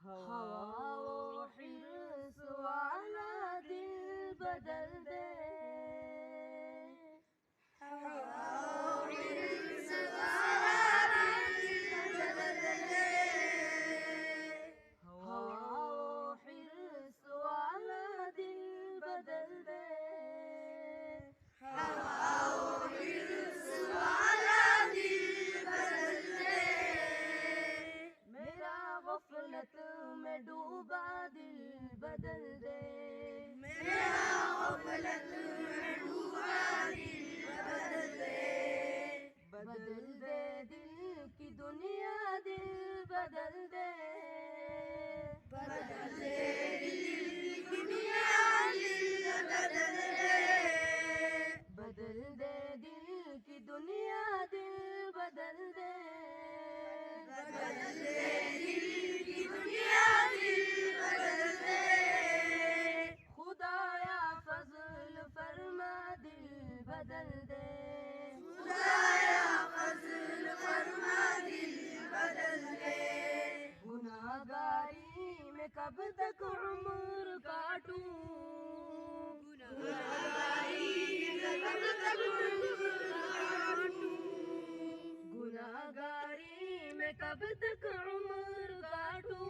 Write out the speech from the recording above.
हवा वो हिर्स वाला दिल बदल दे, हवा वो हिर्स वाला दिल बदल दे, मेरा गफलत में डूबा दिल बदल दे, बदल दे दिल की दुनिया दिल बदल दे, बदल दे दिल की दुनिया दिल बदल दे, खुदाया फजल फरमा दिल बदल दे, गुनाहगारी में कब तक उम्र काटूं, गुनाहगारी में कब तक उम्र काटूं,